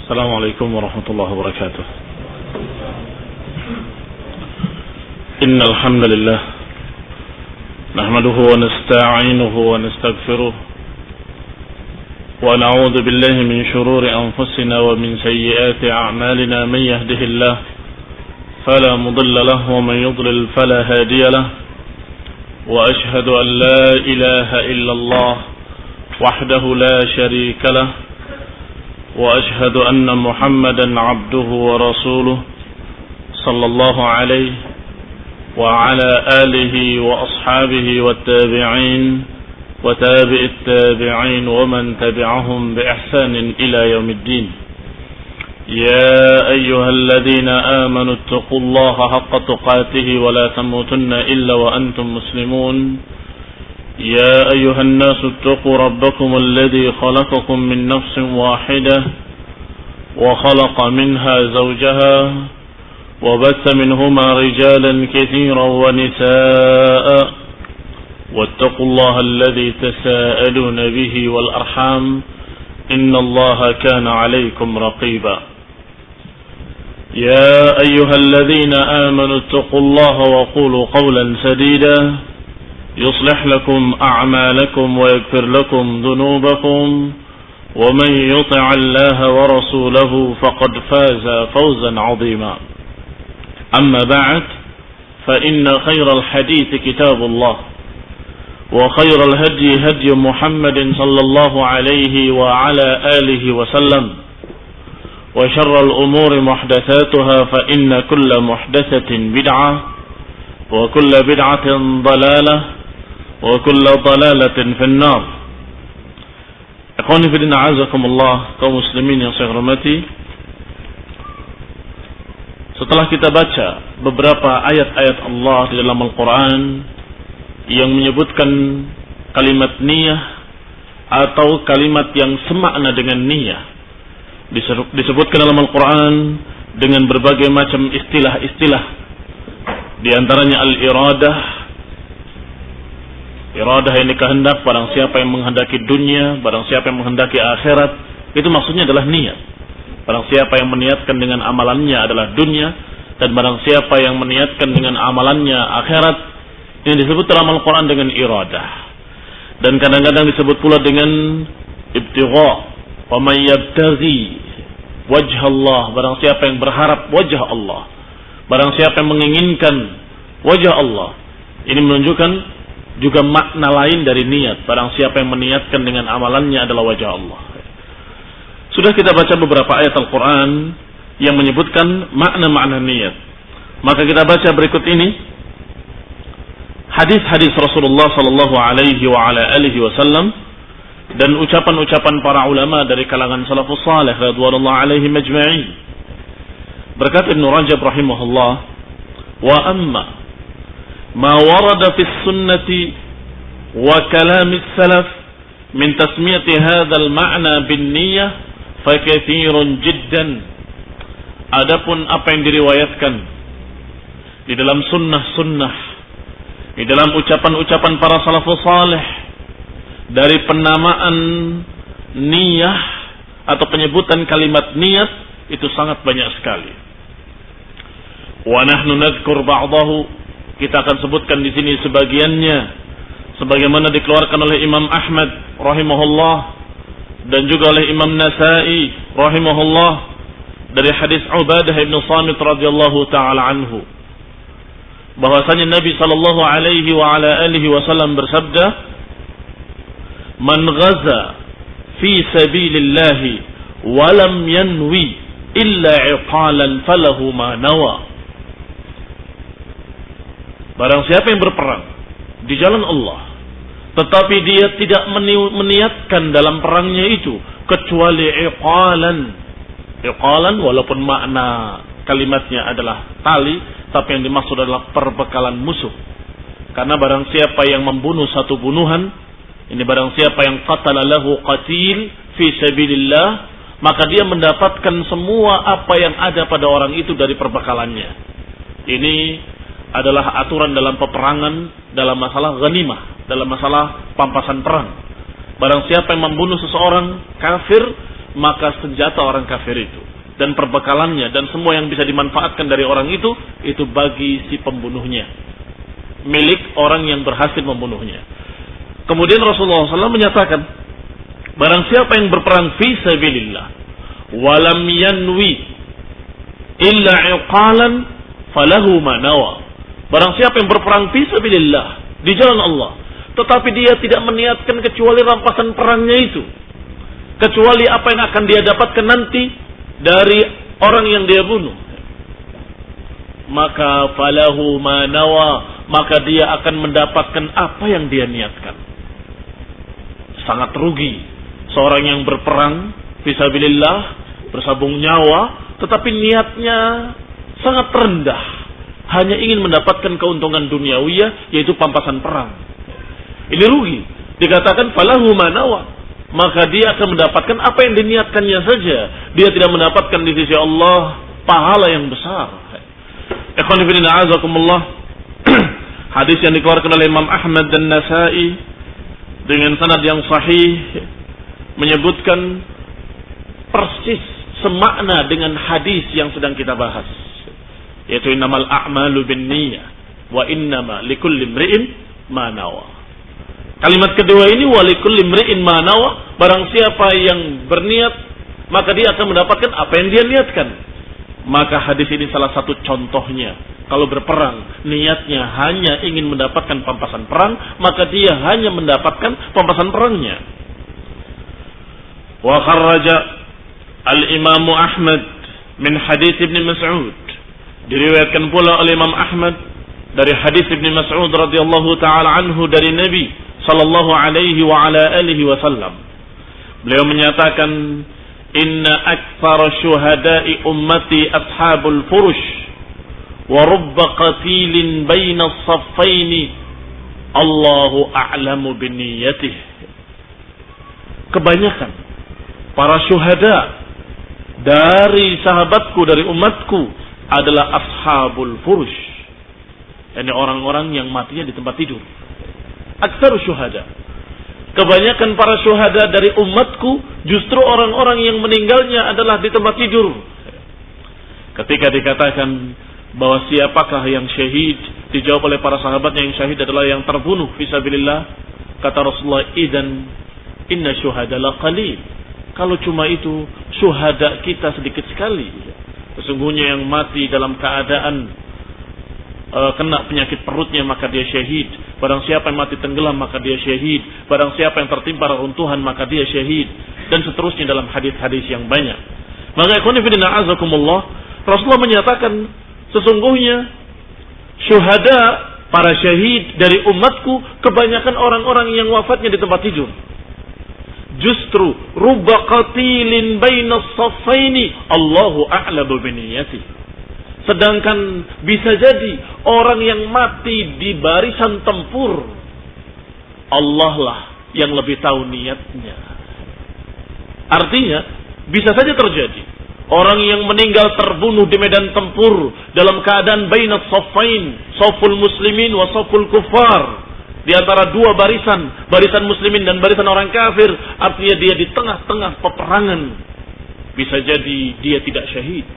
السلام عليكم ورحمة الله وبركاته. إن الحمد لله نحمده ونستعينه ونستغفره ونعوذ بالله من شرور أنفسنا ومن سيئات أعمالنا. من يهده الله فلا مضل له ومن يضلل فلا هادي له، وأشهد أن لا إله إلا الله وحده لا شريك له، وأشهد أن محمدا عبده ورسوله صلى الله عليه وعلى آله وأصحابه والتابعين وتابع التابعين ومن تبعهم بإحسان إلى يوم الدين. يا أيها الذين آمنوا اتقوا الله حق تقاته ولا تموتن إلا وأنتم مسلمون. يا أيها الناس اتقوا ربكم الذي خلقكم من نفس واحدة وخلق منها زوجها وبث منهما رجالا كثيرا ونساء، واتقوا الله الذي تساءلون به والأرحام إن الله كان عليكم رقيبا. يا أيها الذين آمنوا اتقوا الله وقولوا قولا سديدا يصلح لكم أعمالكم ويغفر لكم ذنوبكم، ومن يطع الله ورسوله فقد فاز فوزا عظيما. أما بعد، فإن خير الحديث كتاب الله، وخير الهدي هدي محمد صلى الله عليه وعلى آله وسلم، وشر الأمور محدثاتها، فإن كل محدثة بدعة وكل بدعة ضلالة وكل ضلالة في النار. Ikhwani fillah, a'azakumullah, kaum muslimin yang saya hormati. Setelah kita baca beberapa ayat-ayat Allah di dalam Al-Quran yang menyebutkan kalimat niyah atau kalimat yang semakna dengan niyah, disebutkan dalam Al-Quran dengan berbagai macam istilah-istilah, di antaranya al-iradah. Iradah ini kehendak, barang siapa yang menghendaki dunia, barang siapa yang menghendaki akhirat, itu maksudnya adalah niat. Barang siapa yang meniatkan dengan amalannya adalah dunia, dan barang siapa yang meniatkan dengan amalannya akhirat, ini disebut dalam Al-Quran dengan iradah. Dan kadang-kadang disebut pula dengan ibtigha, wa man yabtaghi wajh Allah, barang siapa yang berharap wajah Allah, barang siapa yang menginginkan wajah Allah. Ini menunjukkan juga makna lain dari niat. Barang siapa yang meniatkan dengan amalannya adalah wajah Allah. Sudah kita baca beberapa ayat Al-Quran yang menyebutkan makna-makna niat. Maka kita baca berikut ini hadis-hadis Rasulullah sallallahu alaihi wa ala alihi wasallam dan ucapan-ucapan para ulama dari kalangan salafus salih radhiyallahu alaihim ajma'in. Berkata Ibnu Rajab rahimahullah, wa amma ma warada fi sunnati wa kalam as-salaf min tasmiyati hadzal ma'na bin niyyah fa katsirun jiddan. Adapun apa yang diriwayatkan di dalam sunnah-sunnah, di dalam ucapan-ucapan para salafus salih dari penamaan niyyah atau penyebutan kalimat niat, itu sangat banyak sekali. Wa nahnu nadhkur ba'dahu, kita akan sebutkan di sini sebagiannya, sebagaimana dikeluarkan oleh Imam Ahmad rahimahullah dan juga oleh Imam Nasa'i rahimahullah dari hadis Ubadah bin Samit radhiyallahu taala anhu, bahwasanya Nabi sallallahu alaihi wa ala alihi wasallam bersabda, "Man ghaza fi sabilillah wa lam yanwi illa iqalan falahu ma nawa." Barang siapa yang berperang di jalan Allah, tetapi dia tidak meniatkan dalam perangnya itu kecuali iqalan. Iqalan walaupun makna kalimatnya adalah tali, tapi yang dimaksud adalah perbekalan musuh. Karena barang siapa yang membunuh satu bunuhan, ini barang siapa yang qatala lahu qatil fi sabilillah, maka dia mendapatkan semua apa yang ada pada orang itu dari perbekalannya. Ini adalah aturan dalam peperangan, dalam masalah ghanimah, dalam masalah pampasan perang. Barang siapa yang membunuh seseorang kafir, maka senjata orang kafir itu dan perbekalannya dan semua yang bisa dimanfaatkan dari orang itu bagi si pembunuhnya, milik orang yang berhasil membunuhnya. Kemudian Rasulullah SAW menyatakan, barang siapa yang berperang fi sabilillah walam yanwi illa iqalan falahu ma nawa. Barang siapa yang berperang fi sabilillah, di jalan Allah, tetapi dia tidak meniatkan kecuali rampasan perangnya itu, kecuali apa yang akan dia dapatkan nanti dari orang yang dia bunuh, maka falahu ma nawa, maka dia akan mendapatkan apa yang dia niatkan. Sangat rugi seorang yang berperang fisabilillah, bersabung nyawa, tetapi niatnya sangat rendah, hanya ingin mendapatkan keuntungan duniawiyah, yaitu pampasan perang. Ini rugi. Dikatakan falahu ma nawa, maka dia akan mendapatkan apa yang diniatkannya saja. Dia tidak mendapatkan di sisi Allah pahala yang besar. Ikhwan fillah azakumullah. Hadis yang dikeluarkan oleh Imam Ahmad dan Nasa'i dengan sanad yang sahih menyebutkan persis semakna dengan hadis yang sedang kita bahas, yaitu innamal a'malu binniyah wa innama likulli imri'in ma nawa. Kalimat kedua ini walikulli imri'in ma nawa, barang siapa yang berniat maka dia akan mendapatkan apa yang dia niatkan. Maka hadis ini salah satu contohnya. Kalau berperang niatnya hanya ingin mendapatkan pampasan perang, maka dia hanya mendapatkan pampasan perangnya. Wa kharraja al-Imam Ahmad min hadis Ibn Mas'ud. Diriwayatkan pula oleh Imam Ahmad dari hadis Ibn Mas'ud radhiyallahu taala anhu dari Nabi sallallahu alaihi wa ala alihi wasallam. Beliau menyatakan, inna aktsara syuhada'i ummati ashabul furush wa rubba qatilin baina as-saffaini Allahu a'lamu binniyatihi. Kebanyakan para syuhada dari sahabatku, dari umatku adalah ashabul furush, yakni orang-orang yang matinya di tempat tidur. Aktsaru syuhada, kebanyakan para syuhada dari umatku justru orang-orang yang meninggalnya adalah di tempat tidur. Ketika dikatakan bahwa siapakah yang syahid, dijawab oleh para sahabatnya yang syahid adalah yang terbunuh fisabilillah. Kata Rasulullah, idzan inna syuhada la qalil. Kalau cuma itu, syuhada kita sedikit sekali. Sesungguhnya yang mati dalam keadaan kena penyakit perutnya maka dia syahid. Barang siapa yang mati tenggelam maka dia syahid. Barang siapa yang tertimpa reruntuhan maka dia syahid. Dan seterusnya dalam hadis-hadis yang banyak. Maka ikhwan fillah azakumullah, Rasulullah menyatakan sesungguhnya syuhada, para syahid dari umatku kebanyakan orang-orang yang wafatnya di tempat tidur. Justru rubba qatilin bainas saffaini Allahu a'lamu biniyatihi. Sedangkan bisa jadi orang yang mati di barisan tempur, Allah lah yang lebih tahu niatnya. Artinya bisa saja terjadi orang yang meninggal terbunuh di medan tempur dalam keadaan bainat saffain, saful muslimin wa saful kuffar, di antara dua barisan, barisan muslimin dan barisan orang kafir. Artinya dia di tengah-tengah peperangan. Bisa jadi dia tidak syahid.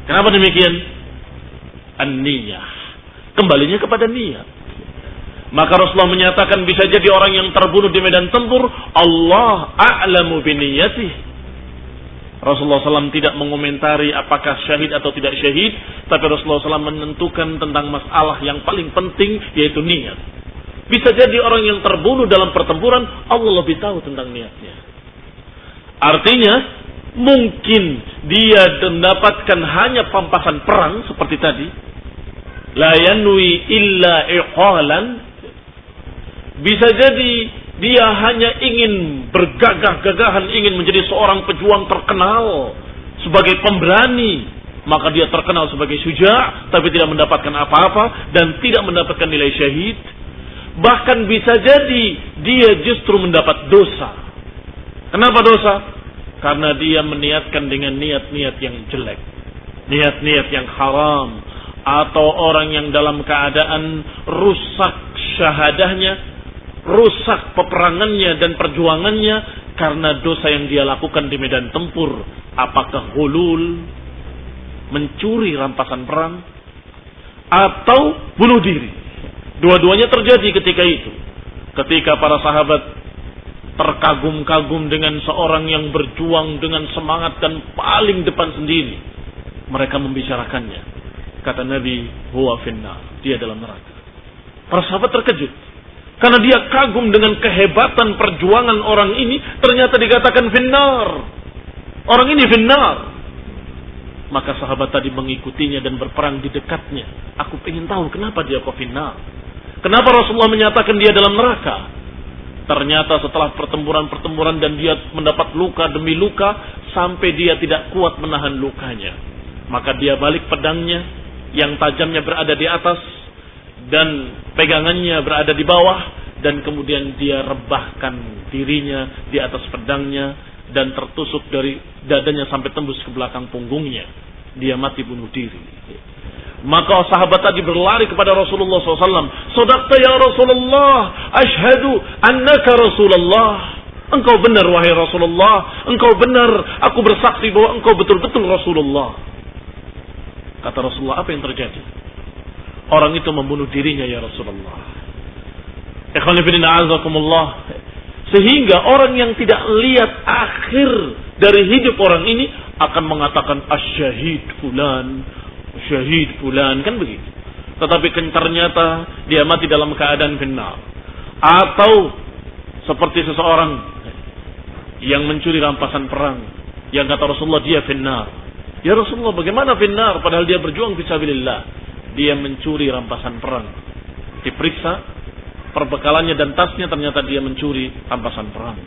Kenapa demikian? An-niyah. Kembalinya kepada niat. Maka Rasulullah menyatakan bisa jadi orang yang terbunuh di medan tempur, Allah a'lamu biniyatihi. Rasulullah SAW tidak mengomentari apakah syahid atau tidak syahid, tapi Rasulullah SAW menentukan tentang masalah yang paling penting, yaitu niat. Bisa jadi orang yang terbunuh dalam pertempuran, Allah lebih tahu tentang niatnya. Artinya mungkin dia mendapatkan hanya pampasan perang seperti tadi, la yanwi illa iqalan. Bisa jadi dia hanya ingin bergagah-gagahan, ingin menjadi seorang pejuang terkenal sebagai pemberani, maka dia terkenal sebagai syuja' tapi tidak mendapatkan apa-apa dan tidak mendapatkan nilai syahid. Bahkan bisa jadi dia justru mendapat dosa. Kenapa dosa? Karena dia meniatkan dengan niat-niat yang jelek, niat-niat yang haram, atau orang yang dalam keadaan rusak syahadahnya, rusak peperangannya dan perjuangannya karena dosa yang dia lakukan di medan tempur, apakah hulul, mencuri rampasan perang, atau bunuh diri. Dua-duanya terjadi ketika itu. Ketika para sahabat terkagum-kagum dengan seorang yang berjuang dengan semangat dan paling depan sendiri, mereka membicarakannya. Kata Nabi, huwa finnar, dia dalam neraka. Para sahabat terkejut karena dia kagum dengan kehebatan perjuangan orang ini, ternyata dikatakan finnar. Orang ini finnar. Maka sahabat tadi mengikutinya dan berperang di dekatnya. Aku ingin tahu kenapa dia kok finnar. Kenapa Rasulullah menyatakan dia dalam neraka? Ternyata setelah pertempuran-pertempuran dan dia mendapat luka demi luka sampai dia tidak kuat menahan lukanya. Maka dia balik pedangnya yang tajamnya berada di atas dan pegangannya berada di bawah, dan kemudian dia rebahkan dirinya di atas pedangnya dan tertusuk dari dadanya sampai tembus ke belakang punggungnya. Dia mati bunuh diri. Maka sahabat tadi berlari kepada Rasulullah SAW. Sadaqta ya Rasulullah, ashhadu annaka Rasulullah. Engkau benar wahai Rasulullah. Engkau benar, aku bersaksi bahwa engkau betul-betul Rasulullah. Kata Rasulullah, apa yang terjadi? Orang itu membunuh dirinya ya Rasulullah. Ikhwan fillah azakumullah. Sehingga orang yang tidak lihat akhir dari hidup orang ini akan mengatakan asyahid fulan, syahid fulan, kan begitu. Tetapi ternyata dia mati dalam keadaan finnar. Atau seperti seseorang yang mencuri rampasan perang, yang kata Rasulullah dia finnar. Ya Rasulullah, bagaimana finnar padahal dia berjuang fisabilillah? Dia mencuri rampasan perang. Diperiksa perbekalannya dan tasnya, ternyata dia mencuri rampasan perang.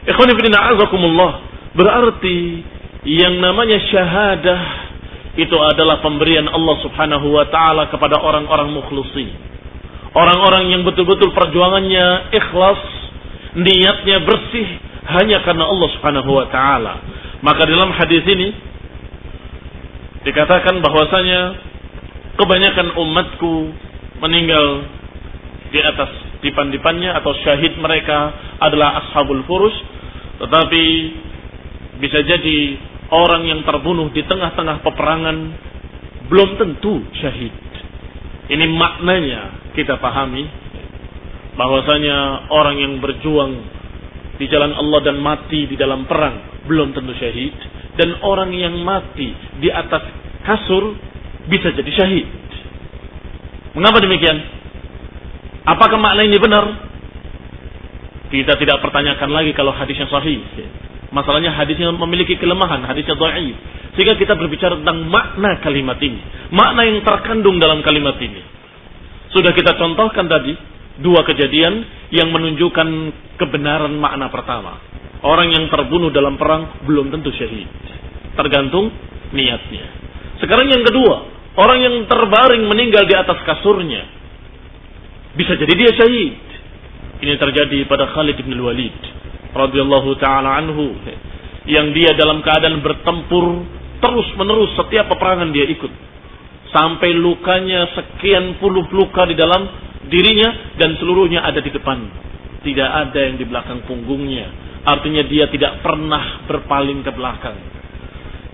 Ikhwani fillah azakumullah. Berarti yang namanya syahadah itu adalah pemberian Allah Subhanahu wa taala kepada orang-orang mukhlisin. Orang-orang yang betul-betul perjuangannya ikhlas, niatnya bersih hanya karena Allah Subhanahu wa taala. Maka dalam hadis ini dikatakan bahwasanya kebanyakan umatku meninggal di atas dipan-dipannya atau syahid mereka adalah ashabul furus, tetapi bisa jadi orang yang terbunuh di tengah-tengah peperangan belum tentu syahid. Ini maknanya kita pahami bahwasanya orang yang berjuang di jalan Allah dan mati di dalam perang belum tentu syahid, dan orang yang mati di atas kasur bisa jadi syahid. Mengapa demikian? Apakah makna ini benar? Kita tidak pertanyakan lagi kalau hadisnya sahih. Masalahnya hadisnya memiliki kelemahan, hadisnya dhaif. Sehingga kita berbicara tentang makna kalimat ini, makna yang terkandung dalam kalimat ini. Sudah kita contohkan tadi dua kejadian yang menunjukkan kebenaran makna pertama. Orang yang terbunuh dalam perang belum tentu syahid, tergantung niatnya. Sekarang yang kedua, orang yang terbaring meninggal di atas kasurnya, bisa jadi dia syahid. Ini terjadi pada Khalid bin Walid radhiyallahu taala anhu, yang dia dalam keadaan bertempur terus menerus, setiap peperangan dia ikut, sampai lukanya sekian puluh luka di dalam dirinya dan seluruhnya ada di depan, tidak ada yang di belakang punggungnya. Artinya dia tidak pernah berpaling ke belakang.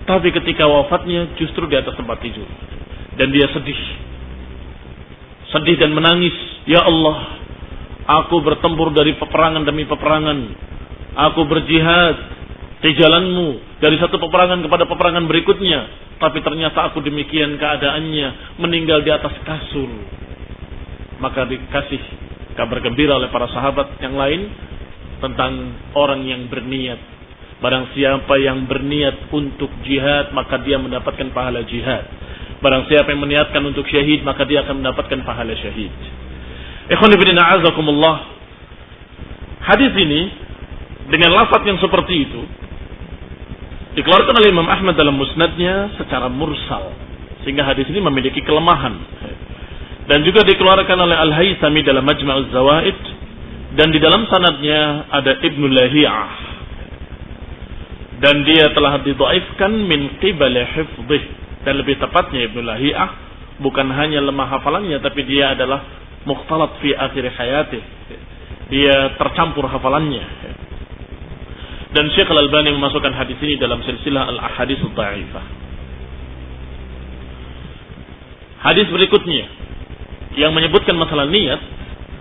Tapi ketika wafatnya justru di atas tempat tidur, dan dia sedih dan menangis. Ya Allah, aku bertempur dari peperangan demi peperangan, aku berjihad di jalanmu dari satu peperangan kepada peperangan berikutnya, tapi ternyata aku demikian keadaannya, meninggal di atas kasur. Maka dikasih kabar gembira oleh para sahabat yang lain tentang orang yang berniat. Barang siapa yang berniat untuk jihad, maka dia mendapatkan pahala jihad. Barang siapa yang meniatkan untuk syahid, maka dia akan mendapatkan pahala syahid. Ikhwan fillah a'azakumullah. Hadis ini dengan lafaz yang seperti itu dikeluarkan oleh Imam Ahmad dalam musnadnya secara mursal, sehingga hadis ini memiliki kelemahan. Dan juga dikeluarkan oleh Al-Haythami dalam Majma'uz Zawaid, dan di dalam sanadnya ada Ibnu Lahiyah, dan dia telah didhaifkan min qibali hifdhih. Dan lebih tepatnya Ibnu Lahiyah bukan hanya lemah hafalannya, tapi dia adalah mukhtalat fi akhir hayatih. Dia tercampur hafalannya. Dan Syekh Al-Albani memasukkan hadis ini dalam silsilah Al-Ahadits Ad-Dha'ifah. Hadis berikutnya yang menyebutkan masalah niat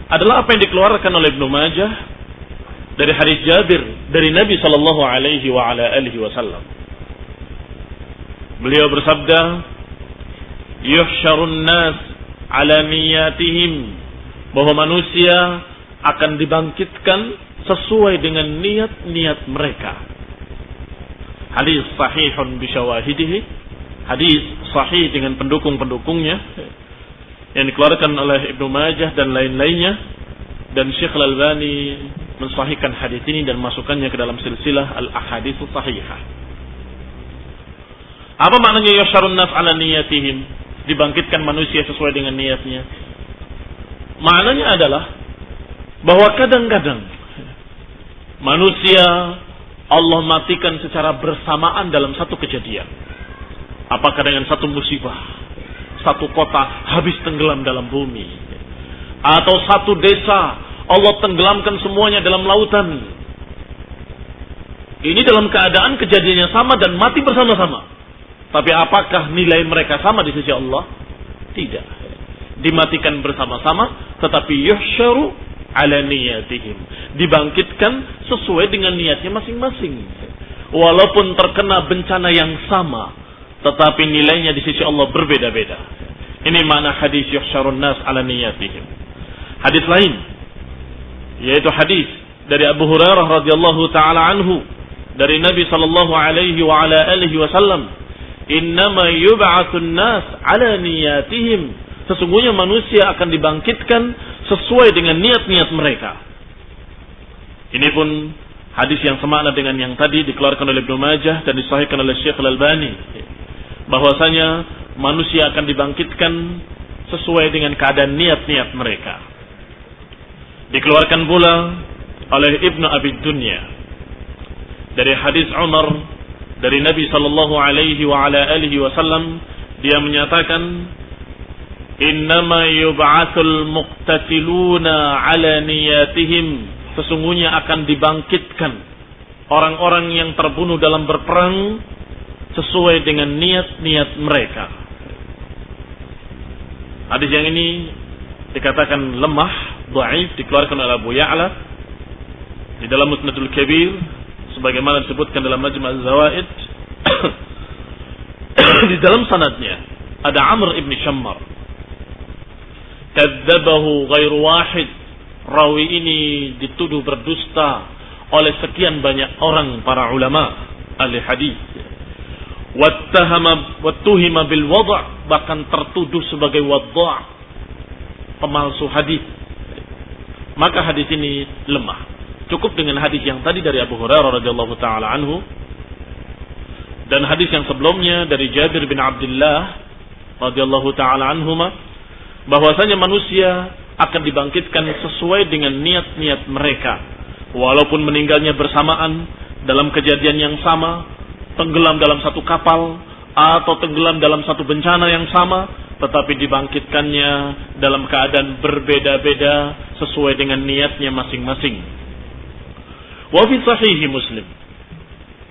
adalah apa yang dikeluarkan oleh Ibnu Majah dari hadis Jabir dari Nabi sallallahu alaihi wa ala alihi wasallam. Beliau bersabda, "Yuhsyarun nas ala niyatihim," bahwa manusia akan dibangkitkan sesuai dengan niat-niat mereka. Hadis sahihun bi syawahidihi, hadis sahih dengan pendukung-pendukungnya yang dikeluarkan oleh Ibnu Majah dan lain-lainnya, dan Syekh Al-Albani mensahihkan hadis ini dan masukkannya ke dalam silsilah Al-Ahadits Shahihah. Apa maknanya yasyarun nas ala niyatihim? Dibangkitkan manusia sesuai dengan niatnya. Maknanya adalah bahwa kadang-kadang manusia Allah matikan secara bersamaan dalam satu kejadian. Apakah dengan satu musibah, satu kota habis tenggelam dalam bumi, atau satu desa Allah tenggelamkan semuanya dalam lautan. Ini dalam keadaan kejadiannya sama dan mati bersama-sama. Tapi apakah nilai mereka sama di sisi Allah? Tidak. Dimatikan bersama-sama, tetapi yuhsyaru ala niyatihim. Dibangkitkan sesuai dengan niatnya masing-masing. Walaupun terkena bencana yang sama, tetapi nilainya di sisi Allah berbeda-beda. Ini makna hadis yuhsyarun nas ala niyatihim. Hadis lain, yaitu hadis dari Abu Hurairah radhiyallahu taala anhu dari Nabi sallallahu alaihi wa ala alihi wasallam, "Innama yub'atsun nas ala niyatihim." Sesungguhnya manusia akan dibangkitkan sesuai dengan niat-niat mereka. Ini pun hadis yang semakna dengan yang tadi dikeluarkan oleh Ibnu Majah dan disahihkan oleh Syekh Al-Albani, bahwasanya manusia akan dibangkitkan sesuai dengan keadaan niat-niat mereka. Dikeluarkan pula oleh Ibnu Abi Dunya dari hadis Umar dari Nabi sallallahu alaihi wa ala alihi wasallam, dia menyatakan, "Innama yub'atsul muqtatiluna ala niyatihim." Sesungguhnya akan dibangkitkan orang-orang yang terbunuh dalam berperang sesuai dengan niat-niat mereka. Hadis yang ini dikatakan lemah, dhaif, dikeluarkan oleh Abu Ya'la di dalam Musnadul Kabir sebagaimana disebutkan dalam Majma' Az-Zawaid. Di dalam sanadnya ada Amr ibn Shammar. Kadzabahu ghairu wahid. Rawi ini dituduh berdusta oleh sekian banyak orang para ulama ahli hadis. Wattuhima bil wad', bahkan tertuduh sebagai wadda', pemalsu hadis. Maka hadis ini lemah. Cukup dengan hadis yang tadi dari Abu Hurairah radhiyallahu taala anhu dan hadis yang sebelumnya dari Jabir bin Abdullah radhiyallahu taala anhuma, bahwasanya manusia akan dibangkitkan sesuai dengan niat-niat mereka, walaupun meninggalnya bersamaan dalam kejadian yang sama, tenggelam dalam satu kapal atau tenggelam dalam satu bencana yang sama, tetapi dibangkitkannya dalam keadaan berbeda-beda sesuai dengan niatnya masing-masing. Wa fi sahih Muslim,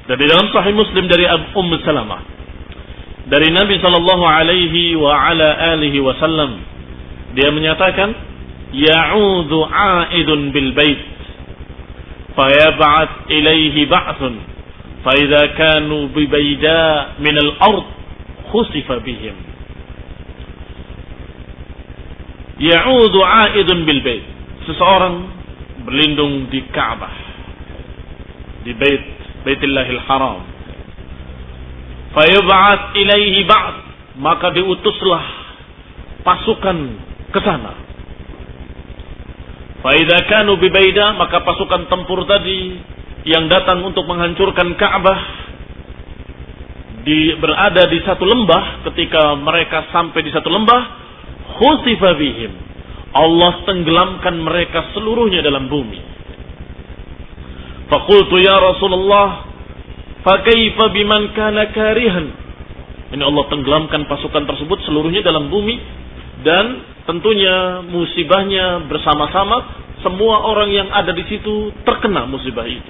dan di dalam sahih Muslim dari Ummu Salamah dari Nabi sallallahu alaihi wa ala alihi wasallam, dia menyatakan, "Ya'udhu 'a'idun bil bait fayab'ath ilayhi ba'thun fa idza kanu bi bayda min al-ard khusifa bihim." Ya'udhu 'a'idun bil bait, seseorang berlindung di Ka'bah, di Baitillahil Haram. Fayab'ath ilayhi ba'th, maka diutuslah pasukan ke sana. Fa idza kanu bi baida, maka pasukan tempur tadi yang datang untuk menghancurkan Ka'bah berada di satu lembah. Ketika mereka sampai di satu lembah, khusifa bihim, Allah tenggelamkan mereka seluruhnya dalam bumi. Faqultu ya Rasulullah, fa kaifa biman kana karihan? Ini Allah tenggelamkan pasukan tersebut seluruhnya dalam bumi, dan tentunya musibahnya bersama-sama, semua orang yang ada di situ terkena musibah itu.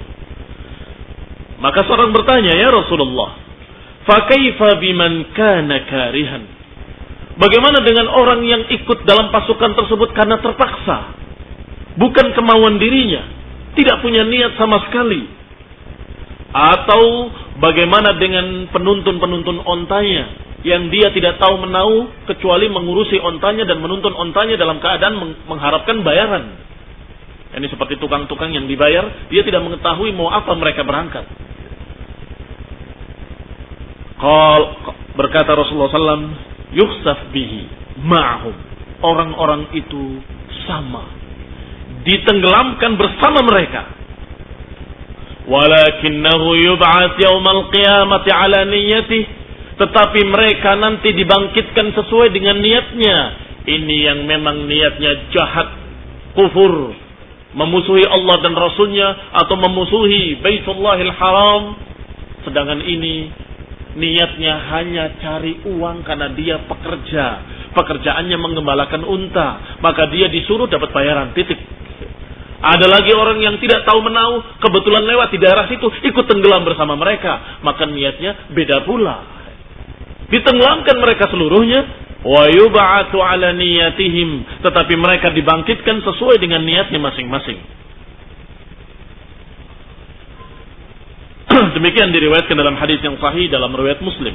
Maka seorang bertanya, ya Rasulullah, fa kaifa biman kana karihan? Bagaimana dengan orang yang ikut dalam pasukan tersebut karena terpaksa, bukan kemauan dirinya, tidak punya niat sama sekali? Atau bagaimana dengan penuntun-penuntun ontanya yang dia tidak tahu menau kecuali mengurusi ontanya dan menuntun ontanya dalam keadaan mengharapkan bayaran? Ini seperti tukang-tukang yang dibayar, dia tidak mengetahui mau apa mereka berangkat. Berkata Rasulullah SAW, yukhsaf bihi ma'hum. Orang-orang itu sama, ditenggelamkan bersama mereka. Walakinnahu yub'ats yaumal qiyamati ala niyyatih. Tetapi mereka nanti dibangkitkan sesuai dengan niatnya. Ini yang memang niatnya jahat, kufur, memusuhi Allah dan Rasulnya, atau memusuhi Baitullahil Haram. Sedangkan ini niatnya hanya cari uang karena dia pekerja. Pekerjaannya mengembalakan unta. Maka dia disuruh dapat bayaran, titik. Ada lagi orang yang tidak tahu menau, kebetulan lewat di daerah situ, ikut tenggelam bersama mereka. Maka niatnya beda pula. Ditenggelamkan mereka seluruhnya. Wa yub'atsu 'ala niyatihim. Tetapi mereka dibangkitkan sesuai dengan niatnya masing-masing. Demikian diriwayatkan dalam hadis yang sahih dalam riwayat Muslim.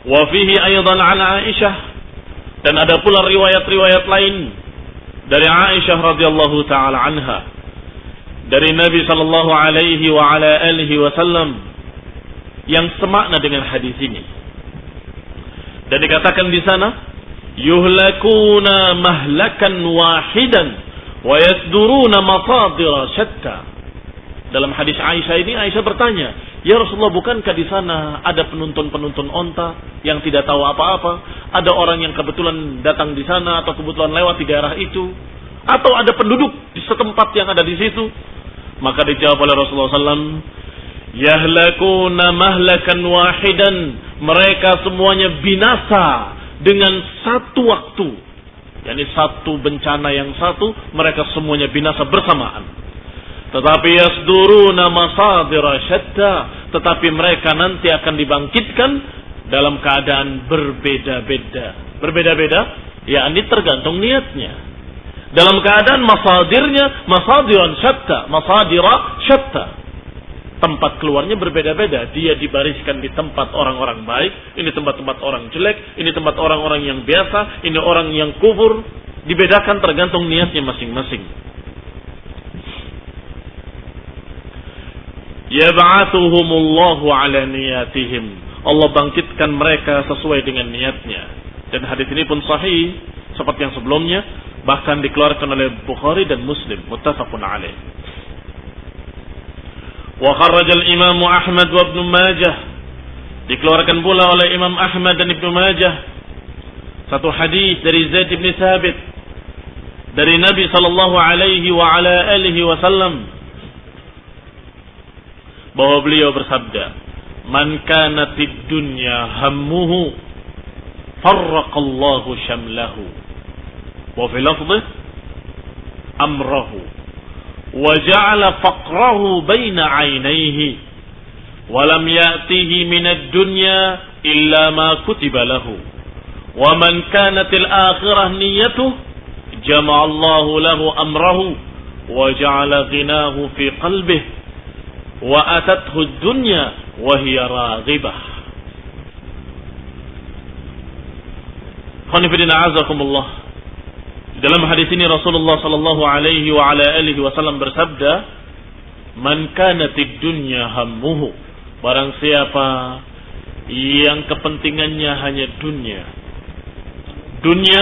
Wa fihi aidan 'an Aisyah, dan ada pula riwayat-riwayat lain dari Aisyah radhiyallahu taala anha, dari Nabi sallallahu alaihi wa ala alihi wasallam, yang semakna dengan hadis ini. Dan dikatakan di sana, yuhlakuna mahlakan wahidan wa yasduruna masadira syatta. Dalam hadis Aisyah ini, Aisyah bertanya, ya Rasulullah, bukankah di sana ada penuntun-penuntun onta yang tidak tahu apa-apa? Ada orang yang kebetulan datang di sana atau kebetulan lewat di daerah itu, atau ada penduduk di setempat yang ada di situ? Maka dijawab oleh Rasulullah SAW, yahlakuna mahlakan wahidan. Mereka semuanya binasa dengan satu waktu. Yani satu bencana yang satu, mereka semuanya binasa bersamaan. Tetapi yasduruna masadira syatta. Tetapi mereka nanti akan dibangkitkan dalam keadaan berbeda-beda. Berbeda-beda, yakni tergantung niatnya. Dalam keadaan masadirnya, masadiran syatta, masadira syatta. Tempat keluarnya berbeda-beda. Dia dibariskan di tempat orang-orang baik, ini tempat-tempat orang jelek, ini tempat orang-orang yang biasa, ini orang yang kufur. Dibedakan tergantung niatnya masing-masing. Yab'athuhumullahu ala niyatihim. Allah bangkitkan mereka sesuai dengan niatnya. Dan hadis ini pun sahih seperti yang sebelumnya, bahkan dikeluarkan oleh Bukhari dan Muslim, muttafaqun alaih. Wa kharrajal Imam Ahmad wa Ibnu Majah. Dikeluarkan pula oleh Imam Ahmad dan Ibnu Majah satu hadis dari Zaid bin Thabit dari Nabi sallallahu alaihi wa ala alihi wasallam, bahwa beliau bersabda, man kanatid dunya hammuhu farraqallahu syamlahu wa fil lafdhi amrahu wa ja'ala faqrahu baina 'ainayhi wa lam ya'tihi minad dunya illa ma kutiba lahu wa man kanatil akhirah niyyatuhu jama'allahu lahu amrahu wa ja'ala ghinahu fi qalbihi wa atathu dunya wa hiya raghibah. Khonifidina azakumullah. Dalam hadis ini Rasulullah sallallahu alaihi wa ala alihi wasallam bersabda, man kanatid dunya hammuhu. Barang siapa yang kepentingannya hanya dunia, dunia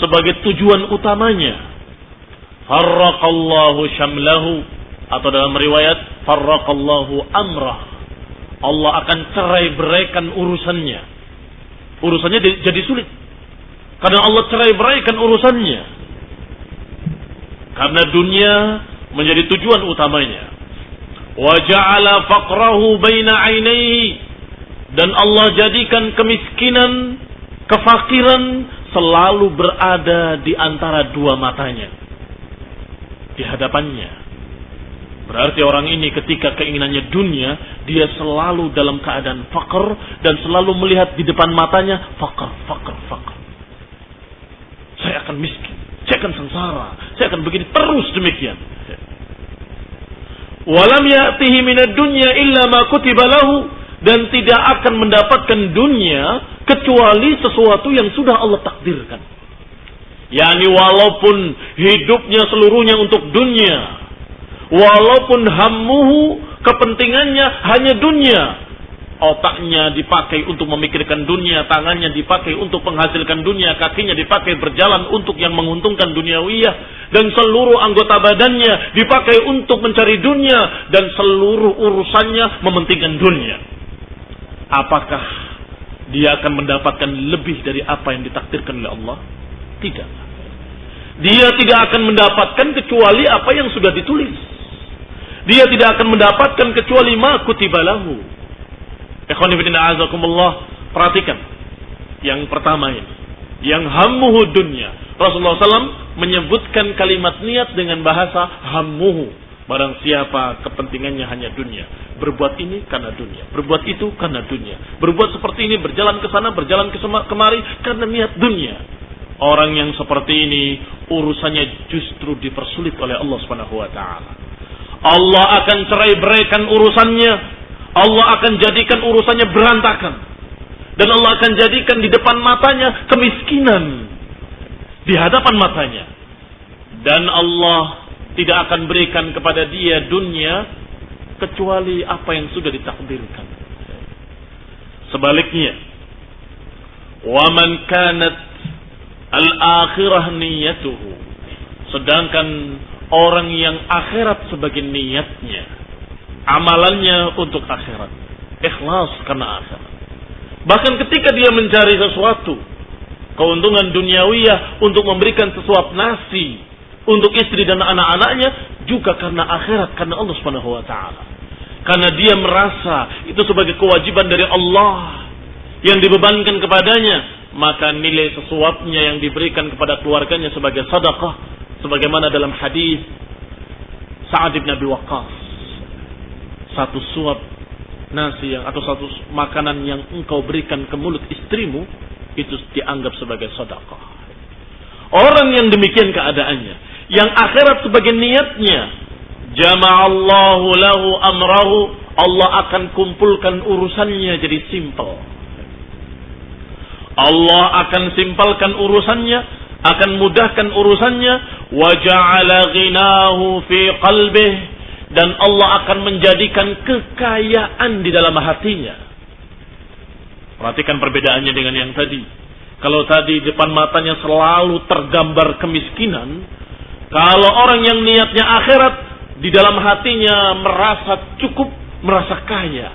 sebagai tujuan utamanya, farraqallahu syamlahu, atau dalam riwayat farraqallahu amrah, Allah akan cerai-beraikan urusannya. Urusannya jadi sulit karena Allah cerai-beraikan urusannya, karena dunia menjadi tujuan utamanya. Wa ja'ala faqrahu baina 'ainayhi, dan Allah jadikan kemiskinan, kefakiran selalu berada di antara dua matanya, di hadapannya. Berarti orang ini ketika keinginannya dunia, dia selalu dalam keadaan fakir dan selalu melihat di depan matanya fakir. Saya akan miskin, saya akan sengsara, saya akan begini terus demikian. Walam ya'tihi minad dunya illa ma kutiba lahu, dan tidak akan mendapatkan dunia kecuali sesuatu yang sudah Allah takdirkan. Yani walaupun hidupnya seluruhnya untuk dunia, walaupun hammuhu, kepentingannya hanya dunia, otaknya dipakai untuk memikirkan dunia, tangannya dipakai untuk menghasilkan dunia, kakinya dipakai berjalan untuk yang menguntungkan duniawiyah, dan seluruh anggota badannya dipakai untuk mencari dunia, dan seluruh urusannya mementingkan dunia. Apakah dia akan mendapatkan lebih dari apa yang ditakdirkan oleh Allah? Tidak. Dia tidak akan mendapatkan kecuali apa yang sudah ditulis. Dia tidak akan mendapatkan kecuali ma kutiba lahu. Ikhwan fillah azakumullah, perhatikan yang pertama ini, yang hammuhu dunya. Rasulullah SAW menyebutkan kalimat niat dengan bahasa hammuhu. Barang siapa kepentingannya hanya dunia, berbuat ini karena dunia, berbuat itu karena dunia, berbuat seperti ini, berjalan ke sana, berjalan ke kemari karena niat dunia. Orang yang seperti ini urusannya justru dipersulit oleh Allah Subhanahu wa taala. Allah akan cerai-beraikan urusannya. Allah akan jadikan urusannya berantakan. Dan Allah akan jadikan di depan matanya kemiskinan di hadapan matanya. Dan Allah tidak akan berikan kepada dia dunia kecuali apa yang sudah ditakdirkan. Sebaliknya, wa man kanat al-akhirah niyatuhu, sedangkan orang yang akhirat sebagai niatnya, amalannya untuk akhirat, ikhlas karena akhirat. Bahkan ketika dia mencari sesuatu, keuntungan duniawiyah untuk memberikan sesuap nasi untuk istri dan anak-anaknya, juga karena akhirat, karena Allah Subhanahu wa taala. Karena dia merasa itu sebagai kewajiban dari Allah yang dibebankan kepadanya, maka nilai sesuapnya yang diberikan kepada keluarganya sebagai sedekah, sebagaimana dalam hadis Sa'ad bin Abi Waqqas, satu suap nasi atau satu makanan yang engkau berikan ke mulut istrimu, itu dianggap sebagai sedekah. Orang yang demikian keadaannya, yang akhirat sebagai niatnya, jama'allahu lahu amrahu, Allah akan kumpulkan urusannya jadi simpel. Allah akan simpelkan urusannya, akan mudahkan urusannya, wa ja'ala ghinahu fi qalbih, dan Allah akan menjadikan kekayaan di dalam hatinya. Perhatikan perbedaannya dengan yang tadi. Kalau tadi depan matanya selalu tergambar kemiskinan, kalau orang yang niatnya akhirat, di dalam hatinya merasa cukup, merasa kaya.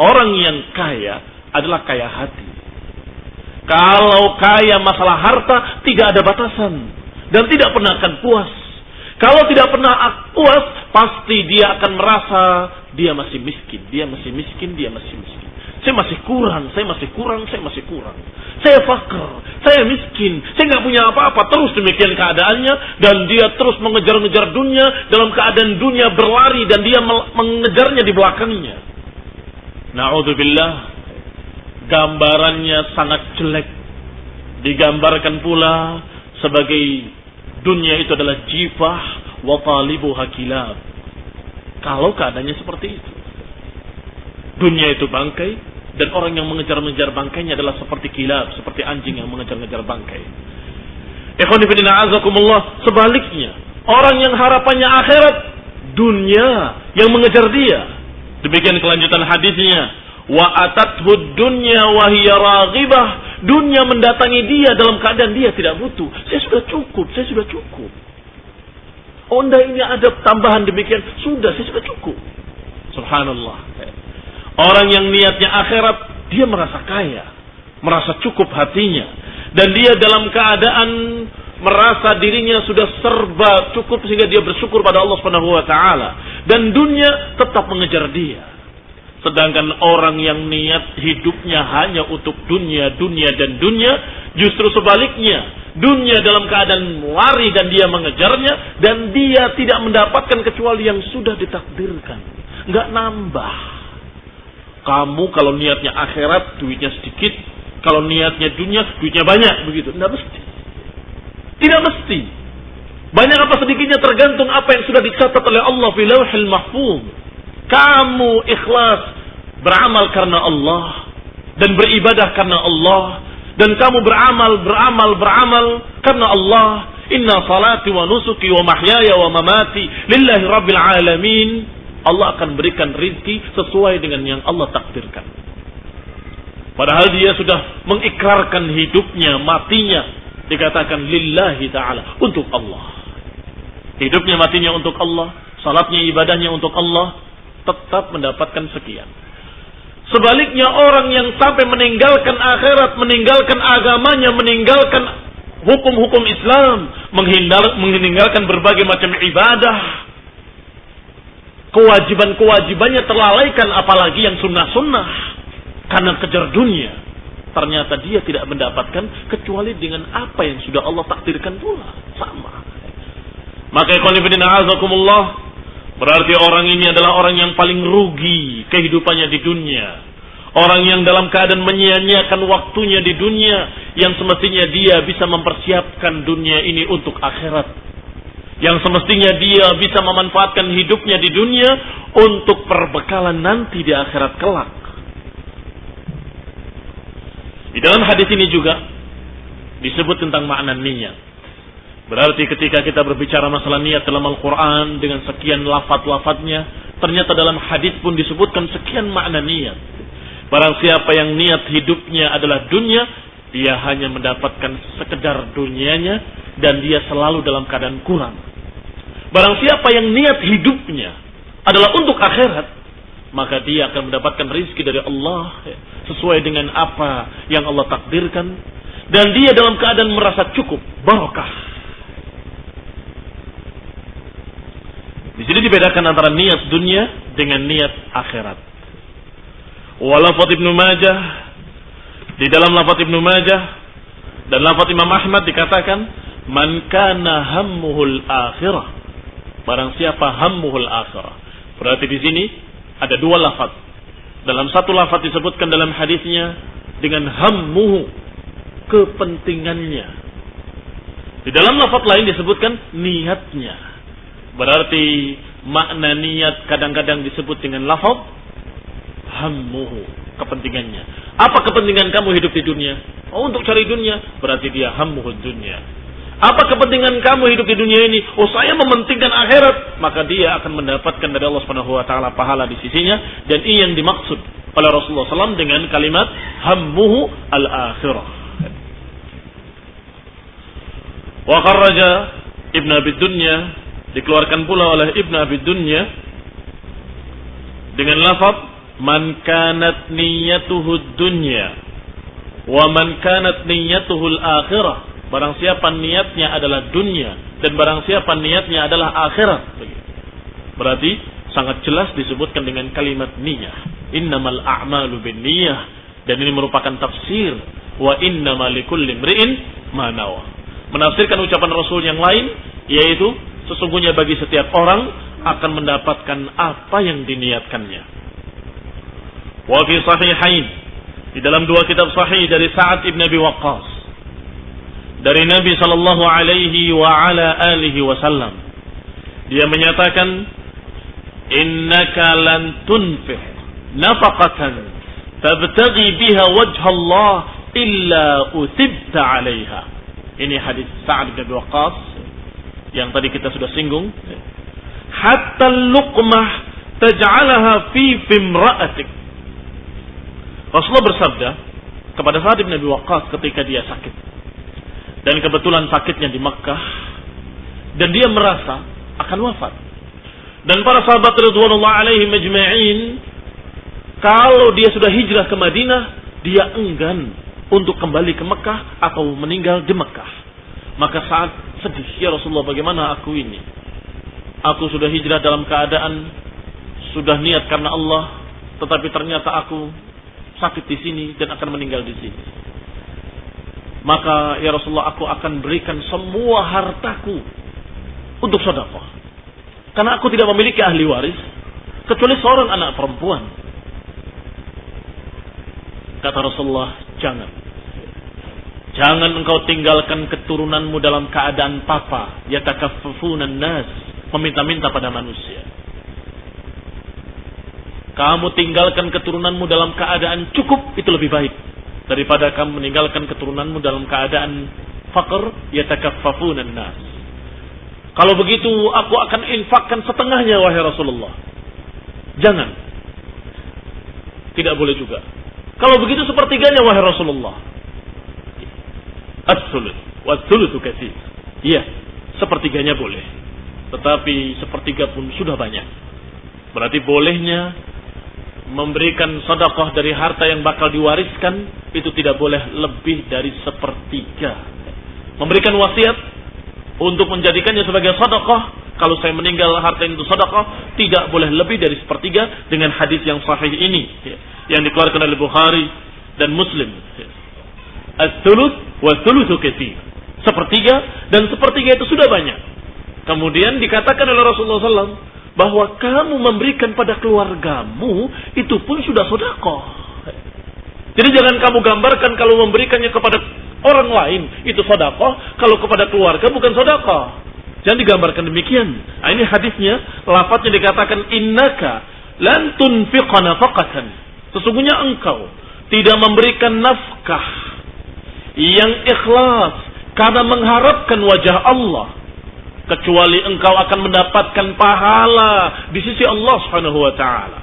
Orang yang kaya adalah kaya hati. Kalau kaya masalah harta, tidak ada batasan dan tidak pernah akan puas. Kalau tidak pernah puas, pasti dia akan merasa dia masih miskin, dia masih miskin, dia masih miskin. Saya masih kurang, saya masih kurang, saya masih kurang. Saya fakir, saya miskin, saya nggak punya apa-apa. Terus demikian keadaannya, dan dia terus mengejar-ngejar dunia dalam keadaan dunia berlari dan dia mengejarnya di belakangnya. Na'udzubillah, gambarannya sangat jelek. Digambarkan pula sebagai dunia itu adalah jifah wa talibuha kilab. Kalau keadaannya seperti itu, dunia itu bangkai, dan orang yang mengejar-ngejar bangkainya adalah seperti kilab, seperti anjing yang mengejar-ngejar bangkai. Ikhwani fillah azakumullah, sebaliknya, orang yang harapannya akhirat, dunia yang mengejar dia. Demikian kelanjutan hadisnya, wa atathud dunya wa hiya raghibah, dunia mendatangi dia dalam keadaan dia tidak butuh. Saya sudah cukup, saya sudah cukup. Onda ini ada tambahan demikian, sudah, saya sudah cukup. Subhanallah. Orang yang niatnya akhirat, dia merasa kaya, merasa cukup hatinya, dan dia dalam keadaan merasa dirinya sudah serba cukup sehingga dia bersyukur pada Allah Subhanahu wa taala, dan dunia tetap mengejar dia. Sedangkan orang yang niat hidupnya hanya untuk dunia, dunia dan dunia, justru sebaliknya, Dunia dalam keadaan lari dan dia mengejarnya, dan dia tidak mendapatkan kecuali yang sudah ditakdirkan. Nggak nambah. Kamu kalau niatnya akhirat, duitnya sedikit. Kalau niatnya dunia, duitnya banyak. Begitu. Nggak mesti. Tidak mesti. Banyak apa sedikitnya tergantung apa yang sudah dicatat oleh Allah fi lauhil mahfuz. Kamu ikhlas beramal karena Allah dan beribadah karena Allah. Dan kamu beramal karena Allah. Inna salati wa nusuki wa mahyaya wa mamati lillahi rabbil alamin. Allah akan berikan rizki sesuai dengan yang Allah takdirkan. Padahal dia sudah mengikrarkan hidupnya, matinya. Dikatakan lillahi ta'ala, untuk Allah. Hidupnya, matinya untuk Allah. Salatnya, ibadahnya untuk Allah. Tetap mendapatkan sekian. Sebaliknya orang yang sampai meninggalkan akhirat, meninggalkan agamanya, meninggalkan hukum-hukum Islam, meninggalkan berbagai macam ibadah, kewajiban-kewajibannya terlalaikan, apalagi yang sunnah-sunnah, karena kejar dunia. Ternyata dia tidak mendapatkan kecuali dengan apa yang sudah Allah takdirkan pula. Sama. Maka ikhwan fillah azakumullah, berarti orang ini adalah orang yang paling rugi kehidupannya di dunia. Orang yang dalam keadaan menyia-nyiakan waktunya di dunia, yang semestinya dia bisa mempersiapkan dunia ini untuk akhirat. Yang semestinya dia bisa memanfaatkan hidupnya di dunia untuk perbekalan nanti di akhirat kelak. Di dalam hadis ini juga disebut tentang makna niat. Berarti ketika kita berbicara masalah niat dalam Al-Quran dengan sekian lafaz-lafaznya, ternyata dalam hadis pun disebutkan sekian makna niat. Barang siapa yang niat hidupnya adalah dunia, dia hanya mendapatkan sekedar dunianya dan dia selalu dalam keadaan kurang. Barang siapa yang niat hidupnya adalah untuk akhirat, maka dia akan mendapatkan rizki dari Allah sesuai dengan apa yang Allah takdirkan, dan dia dalam keadaan merasa cukup, barokah. Di sini dibedakan antara niat dunia dengan niat akhirat. Walafat Ibnu Majah, di dalam lafaz Ibnu Majah dan lafaz Imam Ahmad dikatakan, man kana hammuhul akhirah. Barang siapa hammuhul akhirah. Berarti di sini ada dua lafaz. Dalam satu lafaz disebutkan dalam hadisnya dengan hammuhu, kepentingannya. Di dalam lafaz lain disebutkan niatnya. Berarti makna niat kadang-kadang disebut dengan lafaz hammuhu, kepentingannya. Apa kepentingan kamu hidup di dunia? Oh, untuk cari dunia. Berarti dia hammuhud dunia. Apa kepentingan kamu hidup di dunia ini? Oh, saya mementingkan akhirat. Maka dia akan mendapatkan dari Allah Subhanahu wa taala pahala di sisinya, dan ini yang dimaksud oleh Rasulullah SAW dengan kalimat hammuhu al-akhirah. Wa kharraja Ibn Abi Dunya, dikeluarkan pula oleh Ibn Abi Dunya dengan lafaz man kanat niyatuhu dunya wa man kanat niyatuhu al-akhirah. Barang siapa niatnya adalah dunia dan barang siapa niatnya adalah akhirat. Berarti sangat jelas disebutkan dengan kalimat niyah. Innamal a'malu binniyah, dan ini merupakan tafsir wa innamal likulli imri'in ma nawa. Menafsirkan ucapan Rasul yang lain, yaitu sesungguhnya bagi setiap orang akan mendapatkan apa yang diniatkannya. Wa fi sahihain, di dalam dua kitab sahih dari Sa'ad ibn Abi Waqqas, dari Nabi sallallahu alaihi wa ala alihi wasallam, dia menyatakan, innaka lan tunfiq nafaqatan tabtaghi biha wajha Allah illa utibta 'alaiha. Ini hadis Sa'ad bin Abi Waqqas yang tadi kita sudah singgung. Hatta luqmah taj'alaha fi imra'atik. Rasulullah bersabda kepada Sa'ad bin Abi Waqqas ketika dia sakit. Dan kebetulan sakitnya di Makkah, dan dia merasa akan wafat. Dan para sahabat radhiyallahu alaihim majma'in, kalau dia sudah hijrah ke Madinah, dia enggan untuk kembali ke Makkah atau meninggal di Makkah. Maka saat sedih, ya Rasulullah, bagaimana aku ini? Aku sudah hijrah dalam keadaan sudah niat karena Allah, tetapi ternyata aku sakit di sini dan akan meninggal di sini. maka ya Rasulullah aku akan berikan semua hartaku untuk sedekah. Karena aku tidak memiliki ahli waris kecuali seorang anak perempuan. Kata Rasulullah, jangan. Jangan engkau tinggalkan keturunanmu dalam keadaan papa, yatakaffafunan nas, meminta-minta pada manusia. Kamu tinggalkan keturunanmu dalam keadaan cukup, itu lebih baik daripada kamu meninggalkan keturunanmu dalam keadaan faqr, yatakaffafunan nas. Kalau begitu aku akan infakkan setengahnya wahai Rasulullah. Jangan. Tidak boleh juga. Kalau begitu sepertiganya wahai Rasulullah. As-sulus wa thulutsu katsir. Iya, sepertiganya boleh. Tetapi sepertiga pun sudah banyak. Berarti bolehnya memberikan sedekah dari harta yang bakal diwariskan itu tidak boleh lebih dari sepertiga. Memberikan wasiat untuk menjadikannya sebagai sedekah, kalau saya meninggal harta itu sedekah, tidak boleh lebih dari sepertiga dengan hadis yang sahih ini yang dikeluarkan oleh Bukhari dan Muslim. As-thuluts wa thulutsu katsir. Sepertiga dan sepertiga itu sudah banyak. Kemudian dikatakan oleh Rasulullah SAW bahwa kamu memberikan pada keluargamu itu pun sudah sedekah. Jadi jangan kamu gambarkan kalau memberikannya kepada orang lain itu sedekah, kalau kepada keluarga bukan sedekah. Jangan digambarkan demikian. Nah, ini hadisnya, lafadznya dikatakan innaka lan tunfiqa nafaqatan. Sesungguhnya engkau tidak memberikan nafkah yang ikhlas karena mengharapkan wajah Allah, kecuali engkau akan mendapatkan pahala di sisi Allah Subhanahu wa taala.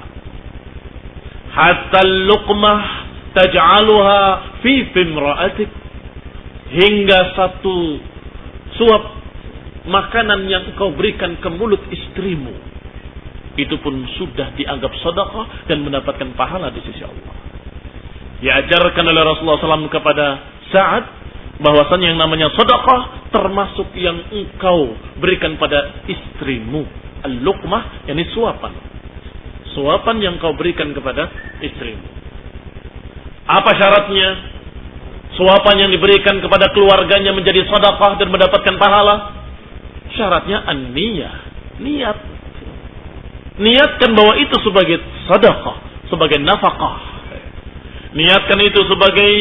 Hatta luqmah taj'aluha fi imra'atik, hingga satu suap makanan yang engkau berikan ke mulut istrimu, itu pun sudah dianggap sedekah dan mendapatkan pahala di sisi Allah. Diajarkan oleh Rasulullah SAW kepada Sa'ad bahwasanya yang namanya sedekah termasuk yang engkau berikan pada istrimu. Al-luqmah, yakni suapan. Suapan yang engkau berikan kepada istrimu. Apa syaratnya? Suapan yang diberikan kepada keluarganya menjadi sedekah dan mendapatkan pahala? Syaratnya an-niyah, niat. Niatkan bahwa itu sebagai sedekah, sebagai nafkah. Niatkan itu sebagai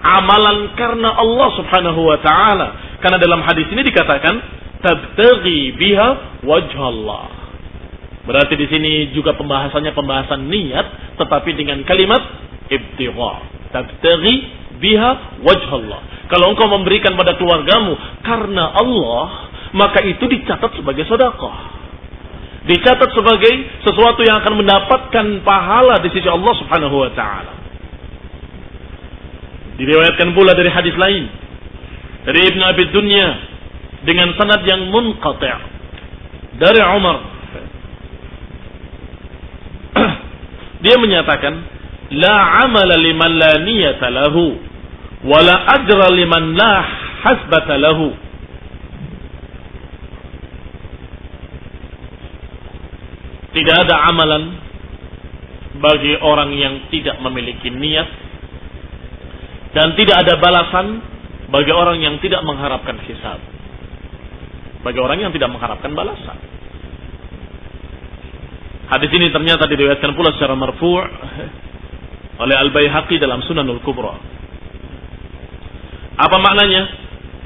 amalan karena Allah Subhanahu wa taala. Karena dalam hadis ini dikatakan tabtaghi biha wajhallah. Berarti di sini juga pembahasannya pembahasan niat, tetapi dengan kalimat ibtigha. Tabtaghi biha wajhallah. Kalau engkau memberikan pada keluargamu karena Allah, maka itu dicatat sebagai sedekah. Dicatat sebagai sesuatu yang akan mendapatkan pahala di sisi Allah Subhanahu wa taala. Diriwayatkan pula dari hadis lain dari Ibnu Abi Dunya dengan sanad yang munqati' dari Umar. Dia menyatakan, la amala liman la niyata lahu wa la ajra liman la hasbata lahu. Tidak ada amalan bagi orang yang tidak memiliki niat, dan tidak ada balasan bagi orang yang tidak mengharapkan hisab. Bagi orang yang tidak mengharapkan balasan. Hadis ini ternyata diriwayatkan pula secara marfu' oleh Al-Baihaqi dalam Sunanul Kubra. Apa maknanya?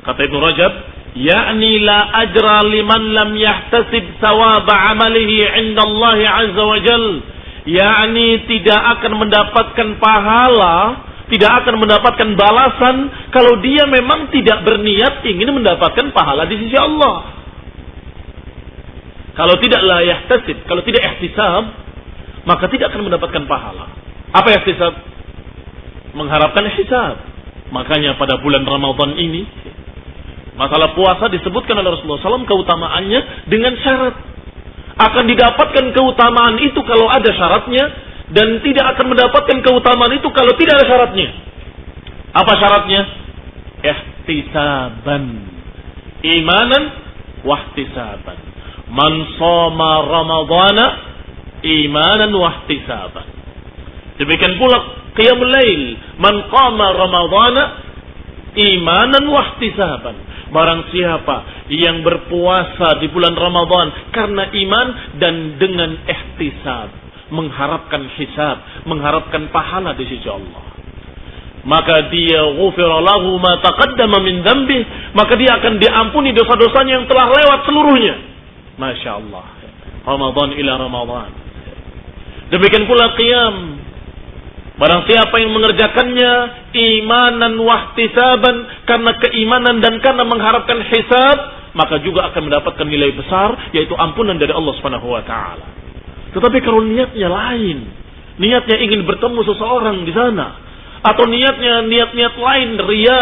Kata Ibnu Rajab, yakni la ajra liman lam yahtasib thawaba amalihi 'inda Allah 'azza wa jalla. Yakni tidak akan mendapatkan pahala, tidak akan mendapatkan balasan kalau dia memang tidak berniat ingin mendapatkan pahala di sisi Allah. Kalau tidak la yahtasib, kalau tidak ihtisab, maka tidak akan mendapatkan pahala. Apa ihtisab? Mengharapkan hisab. Makanya pada bulan Ramadan ini, masalah puasa disebutkan oleh Rasulullah SAW keutamaannya dengan syarat. Akan didapatkan keutamaan itu kalau ada syaratnya, dan tidak akan mendapatkan keutamaan itu kalau tidak ada syaratnya. Apa syaratnya? Ihtisaban. Imanan wahtisaban. Man shoma Ramadhana imanan wahtisaban. Demikian pula qiyamul lail. Man qama Ramadhana imanan wahtisaban. Barang siapa yang berpuasa di bulan Ramadan karena iman dan dengan ihtisab, mengharapkan hisab, mengharapkan pahala di sisi Allah, maka dia ghufira lahu ma taqaddama min dzambih, maka dia akan diampuni dosa-dosanya yang telah lewat seluruhnya. Masya Allah. Ramadan ila Ramadan. Demikian pula qiyam. Barang siapa yang mengerjakannya imanan wahtisaban, karena keimanan dan karena mengharapkan hisab, maka juga akan mendapatkan nilai besar, yaitu ampunan dari Allah Subhanahu wa taala. Tetapi kalau niatnya lain, niatnya ingin bertemu seseorang di sana, atau niat-niat lain, riya,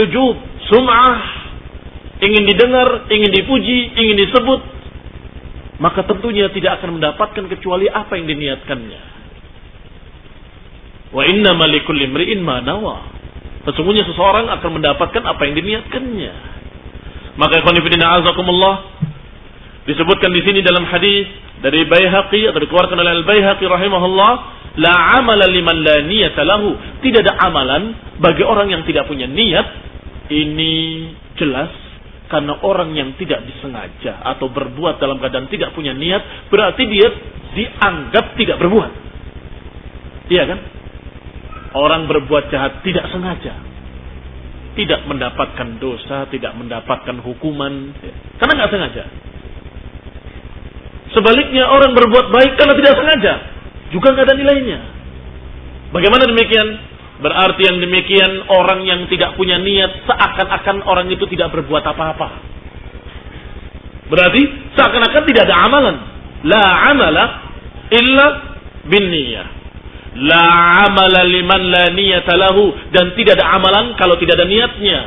ujub, sum'ah, ingin didengar, ingin dipuji, ingin disebut, maka tentunya tidak akan mendapatkan kecuali apa yang diniatkannya. Wa innamal likulli imri'in ma nawa. Sesungguhnya seseorang akan mendapatkan apa yang diniatkannya. Maka ikhwan fillah azakumullah, disebutkan di sini dalam hadis dari Baihaqi atau dikeluarkan oleh Al-Baihaqi rahimahullah, la amala liman la niyata lahu. Tidak ada amalan bagi orang yang tidak punya niat. Ini jelas karena orang yang tidak disengaja atau berbuat dalam keadaan tidak punya niat, berarti dia dianggap tidak berbuat. Iya kan? Orang berbuat jahat tidak sengaja, tidak mendapatkan dosa, tidak mendapatkan hukuman, karena nggak sengaja. Sebaliknya orang berbuat baik karena tidak sengaja, juga nggak ada nilainya. Bagaimana demikian? Berarti yang demikian orang yang tidak punya niat, seakan-akan orang itu tidak berbuat apa-apa. Berarti seakan-akan tidak ada amalan. La amala illa bin niyah. La amala liman la niyata lahu, dan tidak ada amalan kalau tidak ada niatnya.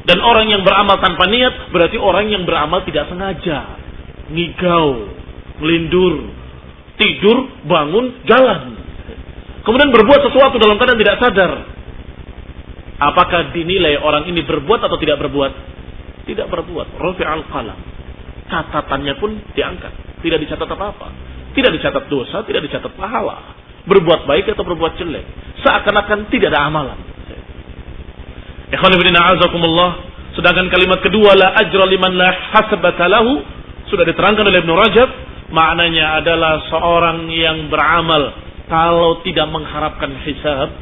Dan orang yang beramal tanpa niat berarti orang yang beramal tidak sengaja, ngigau, melindur, tidur, bangun, jalan, kemudian berbuat sesuatu dalam keadaan tidak sadar. Apakah dinilai orang ini berbuat atau tidak berbuat? Tidak berbuat. Rafi'al qalam. Catatannya pun diangkat, tidak dicatat apa-apa, tidak dicatat dosa, tidak dicatat pahala, berbuat baik atau berbuat jelek, seakan-akan tidak ada amalan. Ikhwan fillah azakumullah. Sedangkan kalimat kedua, la ajra liman la hasabata lahu, sudah diterangkan oleh Ibnu Rajab, maknanya adalah seorang yang beramal kalau tidak mengharapkan hisab,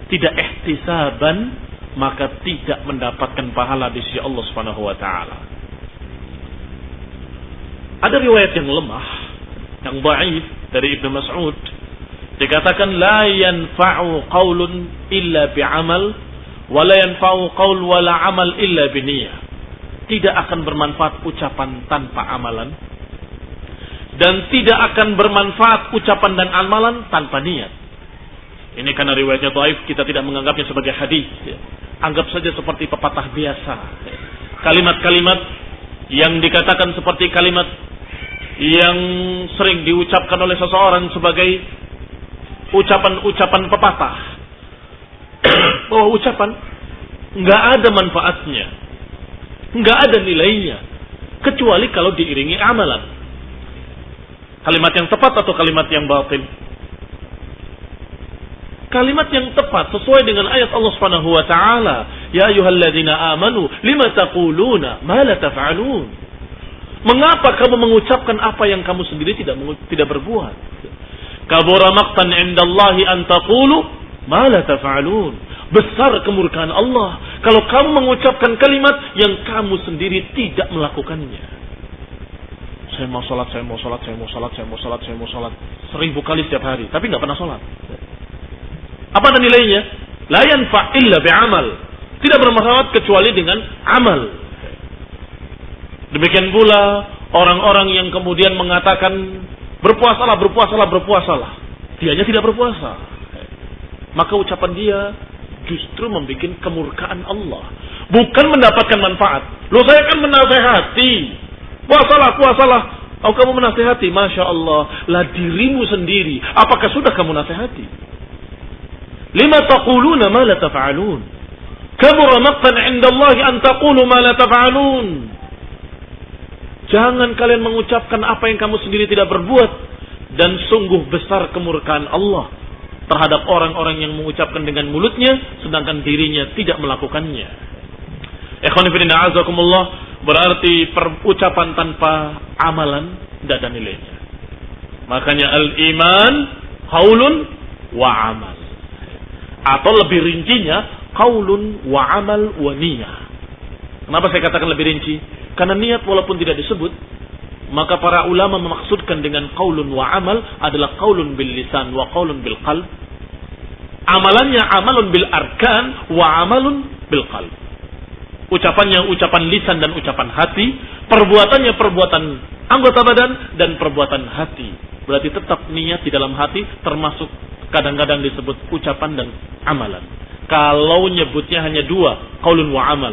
tidak ihtisaban, maka tidak mendapatkan pahala di sisi Allah Subhanahu wa taala. Ada riwayat yang lemah, yang dhaif dari Ibnu Mas'ud, dikatakan la yanfa'u qaulun illa bi'amal wa la yanfa'u qaul wa la amal illa biniyah. Tidak akan bermanfaat ucapan tanpa amalan, dan tidak akan bermanfaat ucapan dan amalan tanpa niat. Ini karena riwayatnya dhaif, kita tidak menganggapnya sebagai hadis. Anggap saja seperti pepatah biasa. Kalimat-kalimat yang dikatakan seperti kalimat yang sering diucapkan oleh seseorang sebagai ucapan-ucapan pepatah, bahwa ucapan nggak ada manfaatnya, nggak ada nilainya, kecuali kalau diiringi amalan. Kalimat yang tepat atau kalimat yang batil? Kalimat yang tepat sesuai dengan ayat Allah Subhanahu wa taala, ya ayyuhalladzina amanu lima taquluna ma la taf'alun. Mengapa kamu mengucapkan apa yang kamu sendiri tidak berbuat? Kabura maqtan 'indallahi an taqulu ma la taf'alun. Besar kemurkaan Allah kalau kamu mengucapkan kalimat yang kamu sendiri tidak melakukannya. Saya mau salat, saya mau salat, saya mau salat, saya mau salat, saya mau salat 1000 kali setiap hari, tapi enggak pernah salat. Apa ada nilainya? La yanfa' illa bi'amal. Tidak bermanfaat kecuali dengan amal. Demikian pula orang-orang yang kemudian mengatakan berpuasalah, berpuasalah, berpuasalah. Dianya tidak berpuasa. Maka ucapan dia justru membuat kemurkaan Allah. Bukan mendapatkan manfaat. Loh, saya kan menasehati. Puasalah, puasalah. Oh, kamu menasehati. Masya Allah. Lah dirimu sendiri. Apakah sudah kamu nasehati? Lima taquluna ma la taf'alun. Kabura maqtan 'indallahi an taqulu ma la taf'alun. Jangan kalian mengucapkan apa yang kamu sendiri tidak berbuat, dan sungguh besar kemurkaan Allah terhadap orang-orang yang mengucapkan dengan mulutnya sedangkan dirinya tidak melakukannya. Ikhwan fillah azakumullah, berarti ucapan tanpa amalan tidak ada nilainya. Makanya al-iman qaulun wa amal. Atau lebih rincinya qaulun wa amal wa niyah. Kenapa saya katakan lebih rinci? Karena niat walaupun tidak disebut, maka para ulama memaksudkan dengan qaulun wa amal adalah qaulun bil lisan wa qaulun bil qalb. Amalannya amalun bil arkan wa amalun bil qalb. Ucapannya ucapan lisan dan ucapan hati, perbuatannya perbuatan anggota badan dan perbuatan hati. Berarti tetap niat di dalam hati termasuk kadang-kadang disebut ucapan dan amalan. Kalau nyebutnya hanya dua, qaulun wa amal.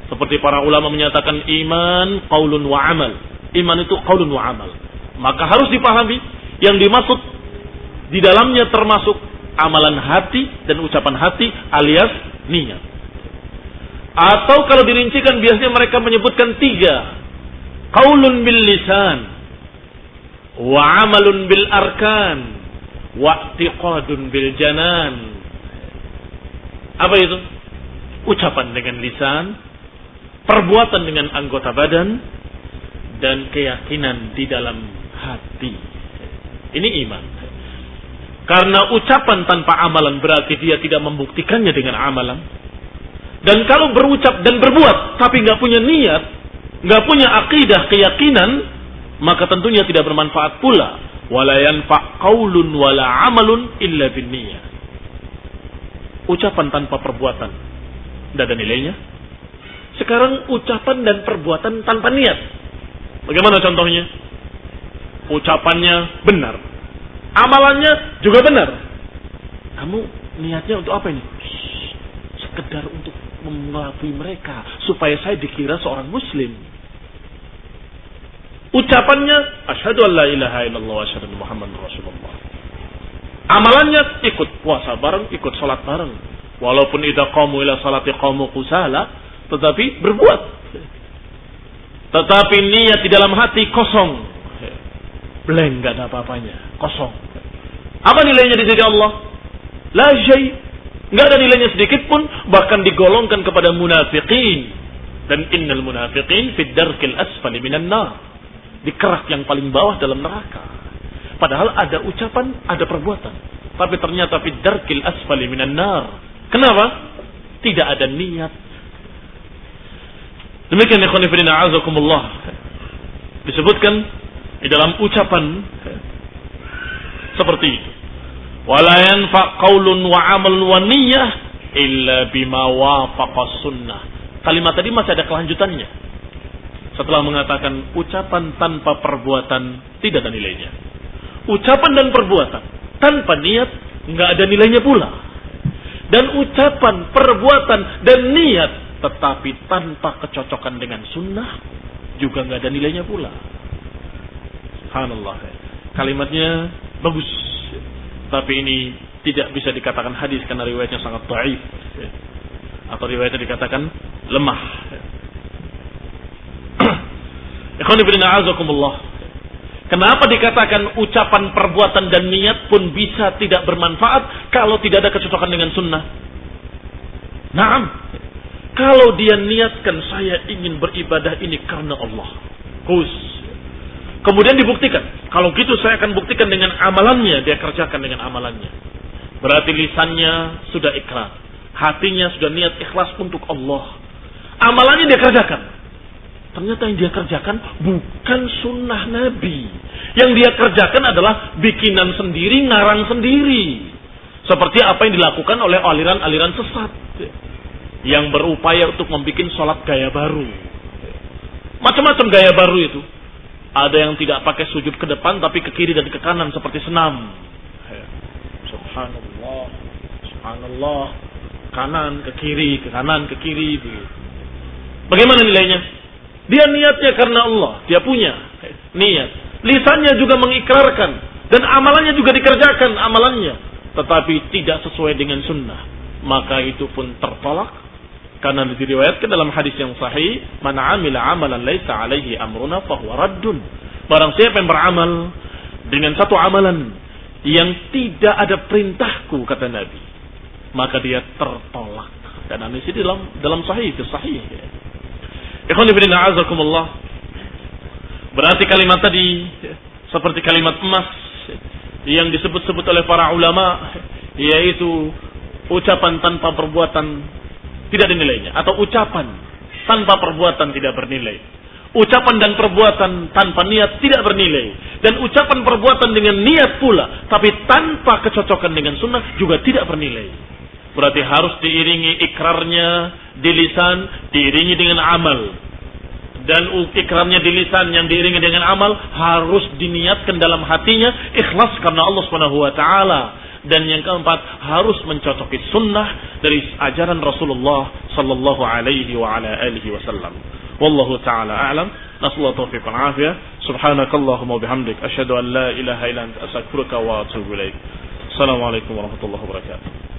Seperti para ulama menyatakan iman qaulun wa amal. Iman itu qaulun wa amal. Maka harus dipahami yang dimaksud di dalamnya termasuk amalan hati dan ucapan hati alias niat. Atau kalau dirincikan biasanya mereka menyebutkan tiga. Qaulun bil lisan, wa amalun bil arkan, wa i'tiqadun bil janan. Apa itu? Ucapan dengan lisan, perbuatan dengan anggota badan, dan keyakinan di dalam hati. Ini iman. Karena ucapan tanpa amalan berarti dia tidak membuktikannya dengan amalan. Dan kalau berucap dan berbuat tapi nggak punya niat, nggak punya akidah, keyakinan, maka tentunya tidak bermanfaat pula. Wala yanfa' qaulun wala amalun illa binniyah. Ucapan tanpa perbuatan tidak ada nilainya. Sekarang ucapan dan perbuatan tanpa niat. Bagaimana contohnya? Ucapannya benar, amalannya juga benar. Kamu niatnya untuk apa ini? Sekedar untuk mengelabui mereka supaya saya dikira seorang muslim. Ucapannya asyhadu an la ilaha illallah wa asyhadu anna muhammadar rasulullah. Amalannya ikut puasa bareng, ikut salat bareng. Walaupun idza qamu ila salati qamu qusala, tetapi berbuat. Tetapi niat di dalam hati kosong. Blank, enggak ada apa-apanya, kosong. Apa nilainya di sisi Allah? La syai'. Enggak ada nilainya sedikit pun, bahkan digolongkan kepada munafiqin. Dan innal munafiqin fid darkil asfali minan nar. Di kerak yang paling bawah dalam neraka. Padahal ada ucapan, ada perbuatan. Tapi ternyata fid darkil asfali minan nar. Kenapa? Tidak ada niat. Demikian ikhwan fillah a'azakumullah. Disebutkan di dalam ucapan seperti itu. Wala yanfa' qaulun wa 'amal wa niyyah illa bima wafaqa sunnah. Kalimat tadi masih ada kelanjutannya. Setelah mengatakan ucapan tanpa perbuatan tidak ada nilainya. Ucapan dan perbuatan tanpa niat enggak ada nilainya pula. Dan ucapan, perbuatan dan niat tetapi tanpa kecocokan dengan sunnah juga enggak ada nilainya pula. Subhanallah. Kalimatnya bagus. Tapi ini tidak bisa dikatakan hadis karena riwayatnya sangat dhaif. Atau riwayatnya dikatakan lemah. Ikhwan fillah a'azakumullah. Kenapa dikatakan ucapan, perbuatan dan niat pun bisa tidak bermanfaat kalau tidak ada kecocokan dengan sunnah? Naam. Kalau dia niatkan saya ingin beribadah ini karena Allah. Kemudian dibuktikan. Kalau gitu saya akan buktikan dengan amalannya. Dia kerjakan dengan amalannya. Berarti lisannya sudah ikrar. Hatinya sudah niat ikhlas untuk Allah. Amalannya dia kerjakan. Ternyata yang dia kerjakan bukan sunnah Nabi. Yang dia kerjakan adalah bikinan sendiri, ngarang sendiri. Seperti apa yang dilakukan oleh aliran-aliran sesat. Yang berupaya untuk membuat sholat gaya baru. Macam-macam gaya baru itu. Ada yang tidak pakai sujud ke depan tapi ke kiri dan ke kanan seperti senam. Subhanallah. Subhanallah. Kanan ke kiri, ke kanan ke kiri. Bagaimana nilainya? Dia niatnya karena Allah. Dia punya niat. Lisannya juga mengikrarkan. Dan amalannya juga dikerjakan amalannya. Tetapi tidak sesuai dengan sunnah. Maka itu pun tertolak. Karena diriwayatkan dalam hadis yang sahih, man 'amila 'amalan laisa 'alaihi amruna fahuwa raddun. Barang siapa yang beramal dengan satu amalan yang tidak ada perintahku kata Nabi, maka dia tertolak. Dan hadis ini dalam sahih, itu sahih. Ikhwan fillah a'azakumullah. Berarti kalimat tadi seperti kalimat emas yang disebut-sebut oleh para ulama, yaitu ucapan tanpa perbuatan tidak dinilainya, atau ucapan tanpa perbuatan tidak bernilai. Ucapan dan perbuatan tanpa niat tidak bernilai. Dan ucapan perbuatan dengan niat pula, tapi tanpa kecocokan dengan sunnah juga tidak bernilai. Berarti harus diiringi ikrarnya di lisan, diiringi dengan amal. Dan ikrarnya di lisan yang diiringi dengan amal harus diniatkan dalam hatinya, ikhlas karena Allah SWT. Dan yang keempat, harus mencocoki sunnah dari ajaran Rasulullah sallallahu alaihi wa ala alihi wasallam. Wallahu ta'ala a'lam. Nasallahu taufiq wal afiyah. Subhanakallahumma wa bihamdik asyhadu an la ilaha illa anta astaghfiruka wa atubu ilaik. Assalamualaikum warahmatullahi wabarakatuh.